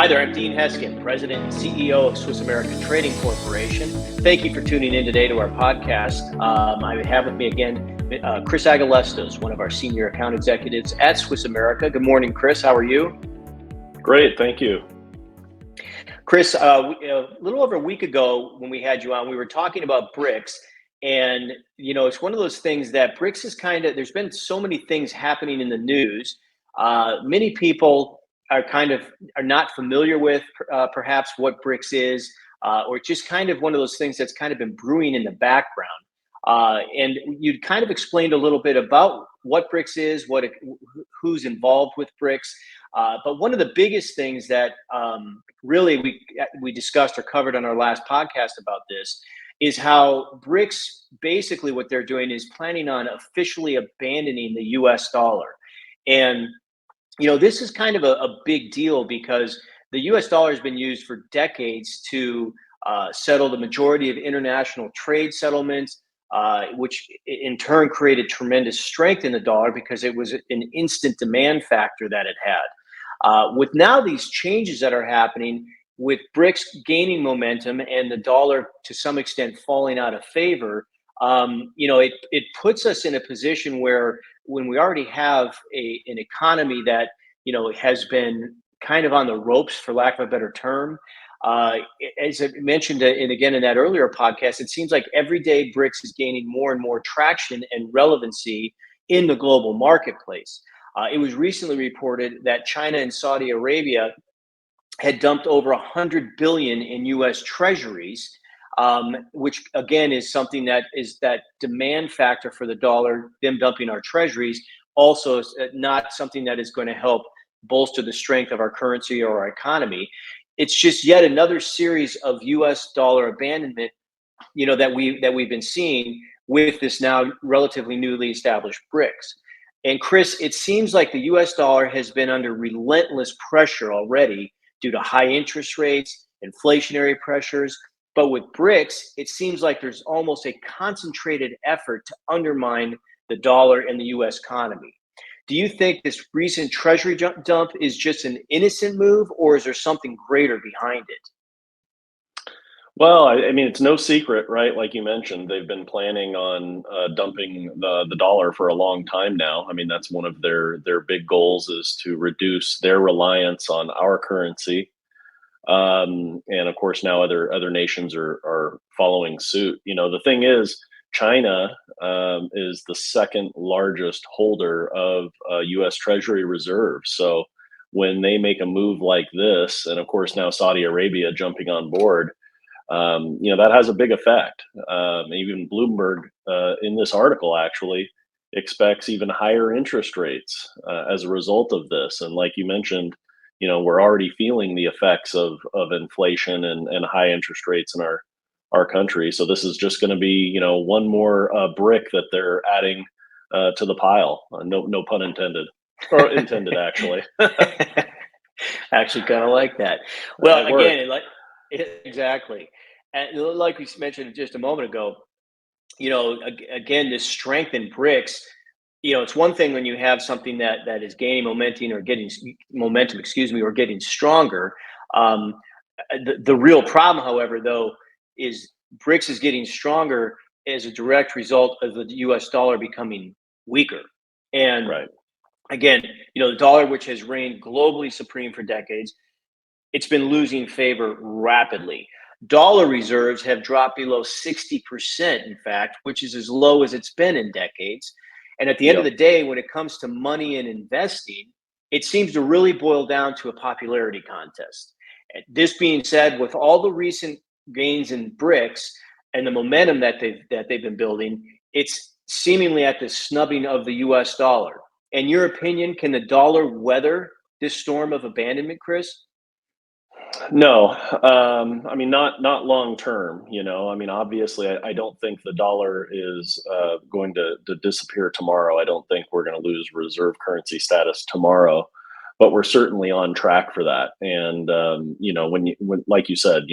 Hi there, I'm Dean Heskin, President and CEO of Swiss American Trading Corporation. Thank you for tuning in today to our podcast. I have with me again Chris Agelastos, one of our senior account executives at Swiss America. Good morning, Chris. How are you? Great, thank you. Chris, a little over a week ago when we had you on, we were talking about BRICS. And, it's one of those things that BRICS is there's been so many things happening in the news. Many people are not familiar with perhaps what BRICS is, or just kind of one of those things that's kind of been brewing in the background. And you'd kind of explained a little bit about what BRICS is, who's involved with BRICS. But one of the biggest things that really we discussed or covered on our last podcast about this is how BRICS, basically what they're doing is planning on officially abandoning the US dollar. And this is kind of a big deal because the US dollar has been used for decades to settle the majority of international trade settlements, which in turn created tremendous strength in the dollar because it was an instant demand factor that it had. With now these changes that are happening, with BRICS gaining momentum and the dollar to some extent falling out of favor, it puts us in a position where when we already have an economy that has been kind of on the ropes, for lack of a better term, as I mentioned, and again in that earlier podcast, it seems like every day BRICS is gaining more and more traction and relevancy in the global marketplace. It was recently reported that China and Saudi Arabia had dumped over 100 billion in US Treasuries, which again is something that is that demand factor for the dollar, them dumping our treasuries, also is not something that is going to help bolster the strength of our currency or our economy. It's just yet another series of US dollar abandonment, that we've been seeing with this now relatively newly established BRICS. And Chris, it seems like the US dollar has been under relentless pressure already due to high interest rates, inflationary pressures. But with BRICS, it seems like there's almost a concentrated effort to undermine the dollar and the US economy. Do you think this recent treasury dump is just an innocent move, or is there something greater behind it? Well, I mean, it's no secret, right? Like you mentioned, they've been planning on dumping the dollar for a long time now. I mean, that's one of their big goals is to reduce their reliance on our currency. And of course, now other nations are following suit. The thing is, China is the second largest holder of U.S. Treasury reserves. So when they make a move like this, and of course now Saudi Arabia jumping on board, that has a big effect. Even Bloomberg in this article actually expects even higher interest rates as a result of this. And like you mentioned, we're already feeling the effects of inflation and high interest rates in our country. So this is just going to be, one more brick that they're adding to the pile. No pun intended, or intended actually. Actually, kind of like that. Well, again, exactly, and like we mentioned just a moment ago, again, this strength in BRICS. It's one thing when you have something that is gaining momentum, or getting stronger. The real problem, however, though, is BRICS is getting stronger as a direct result of the US dollar becoming weaker. And Right. again, the dollar, which has reigned globally supreme for decades, it's been losing favor rapidly. Dollar reserves have dropped below 60%, in fact, which is as low as it's been in decades. And at the end of the Yep. day, when it comes to money and investing, it seems to really boil down to a popularity contest. This being said, with all the recent gains in BRICS and the momentum that they've been building, it's seemingly at the snubbing of the US dollar. In your opinion, can the dollar weather this storm of abandonment, Chris? No, I mean not long term. I mean obviously I don't think the dollar is going to disappear tomorrow. I don't think we're going to lose reserve currency status tomorrow, but we're certainly on track for that. And when like you said,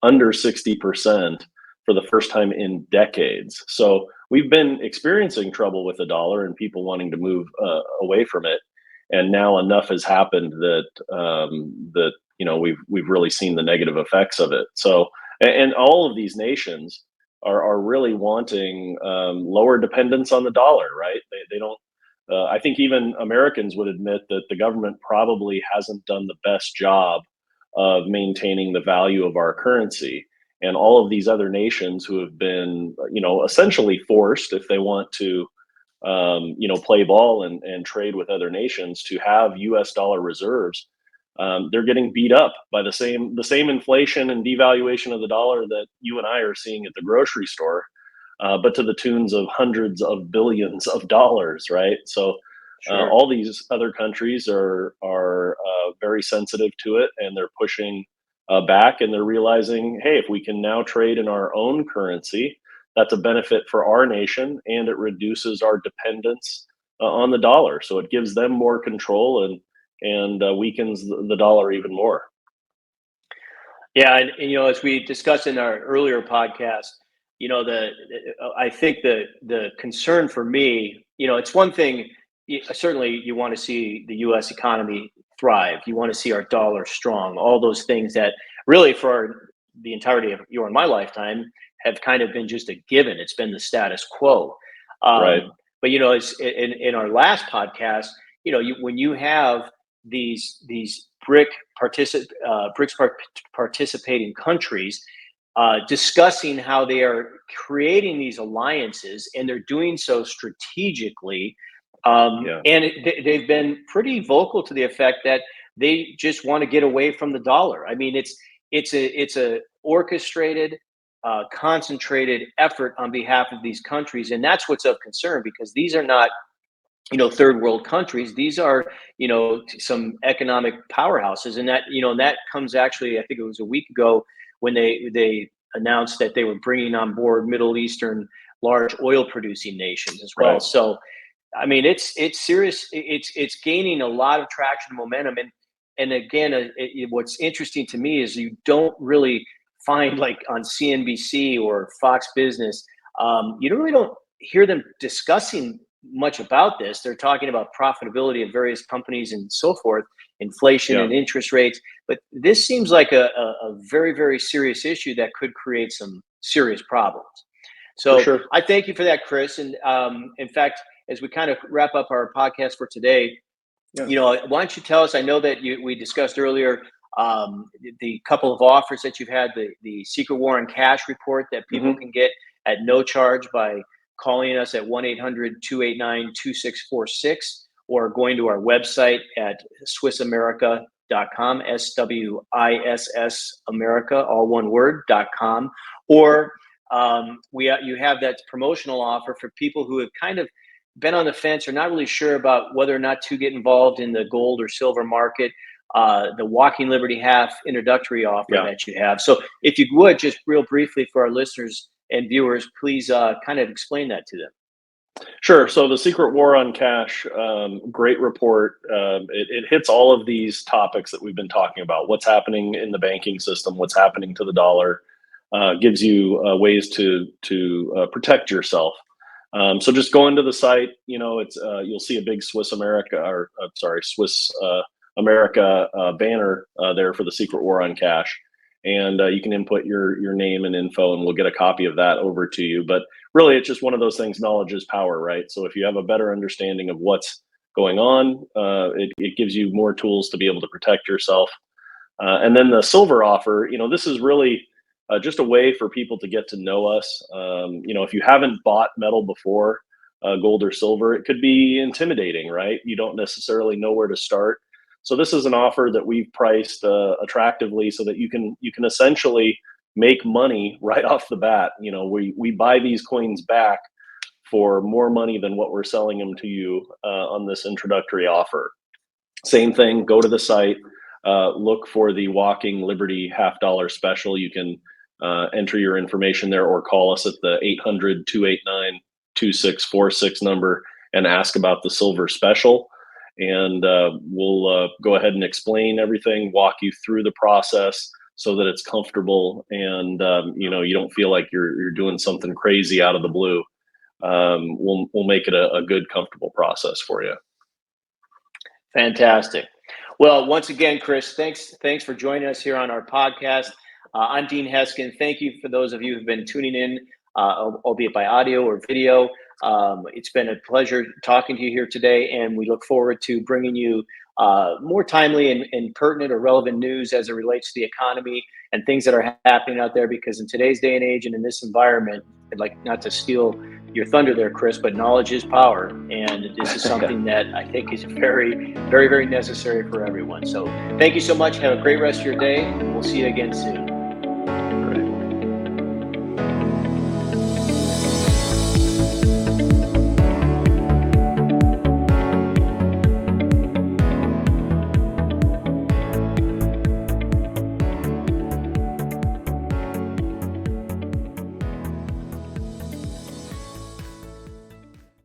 under 60% for the first time in decades. So we've been experiencing trouble with the dollar and people wanting to move away from it. And now enough has happened that we've really seen the negative effects of it. So, and all of these nations are really wanting lower dependence on the dollar, right? They don't. I think even Americans would admit that the government probably hasn't done the best job of maintaining the value of our currency. And all of these other nations who have been, essentially forced, if they want to, play ball and trade with other nations, to have U.S. dollar reserves. They're getting beat up by the same inflation and devaluation of the dollar that you and I are seeing at the grocery store, but to the tunes of hundreds of billions of dollars, right? So Sure. all these other countries are very sensitive to it, and they're pushing back, and they're realizing, hey, if we can now trade in our own currency, that's a benefit for our nation, and it reduces our dependence on the dollar. So it gives them more control and weakens the dollar even more. Yeah, and as we discussed in our earlier podcast, I think the concern for me, it's one thing. Certainly, you want to see the U.S. economy thrive. You want to see our dollar strong. All those things that really, for the entirety of your and my lifetime, have kind of been just a given. It's been the status quo. Right. But it's in our last podcast. When you have these BRICS participating countries discussing how they are creating these alliances, and they're doing so strategically. Yeah. And they've been pretty vocal to the effect that they just want to get away from the dollar. I mean, it's a orchestrated, concentrated effort on behalf of these countries, and that's what's of concern, because these are not third world countries. These are some economic powerhouses, and that comes, actually, I think it was a week ago, when they announced that they were bringing on board Middle Eastern large oil producing nations as well. Right. So I mean, it's serious. It's gaining a lot of traction and momentum. And again, what's interesting to me is you don't really find, like, on CNBC or Fox Business, you don't hear them discussing much about this. They're talking about profitability of various companies and so forth, inflation Yeah. and interest rates. But this seems like a very, very serious issue that could create some serious problems. For So sure. I thank you for that, Chris. And in fact, as we kind of wrap up our podcast for today, Yeah. why don't you tell us? I know that we discussed earlier the couple of offers that you've had, the Secret War on Cash report that people Hmm. can get at no charge by calling us at 1-800-289-2646, or going to our website at swissamerica.com, SWISS America, all one word.com. Or you have that promotional offer for people who have kind of been on the fence or not really sure about whether or not to get involved in the gold or silver market. The Walking Liberty Half introductory offer Yeah. that you have. So if you would, just real briefly for our listeners and viewers, please kind of explain that to them. Sure. So the Secret War on Cash, great report. It hits all of these topics that we've been talking about. What's happening in the banking system? What's happening to the dollar? Gives you ways to protect yourself. So just go into the site. It's you'll see a big Swiss America, or sorry, Swiss America banner there for the Secret War on Cash, and you can input your name and info, and we'll get a copy of that over to you. But really, it's just one of those things. Knowledge is power, right? So if you have a better understanding of what's going on, it gives you more tools to be able to protect yourself. And then the silver offer, this is really just a way for people to get to know us. If you haven't bought metal before, gold or silver, it could be intimidating, right? You don't necessarily know where to start. So this is an offer that we've priced attractively, so that you can essentially make money right off the bat. We buy these coins back for more money than what we're selling them to you on this introductory offer. Same thing, go to the site, look for the Walking Liberty $50 special. You can enter your information there, or call us at the 800-289-2646 number and ask about the silver special. And we'll go ahead and explain everything, walk you through the process so that it's comfortable, and you don't feel like you're doing something crazy out of the blue. We'll make it a good, comfortable process for you. Fantastic. Well, once again, Chris, thanks for joining us here on our podcast. I'm Dean Heskin. Thank you for those of you who've been tuning in, albeit by audio or video. It's been a pleasure talking to you here today, and we look forward to bringing you more timely and pertinent or relevant news as it relates to the economy and things that are happening out there. Because in today's day and age and in this environment, I'd like not to steal your thunder there, Chris, but knowledge is power. And this is something that I think is very, very, very necessary for everyone. So thank you so much. Have a great rest of your day. We'll see you again soon.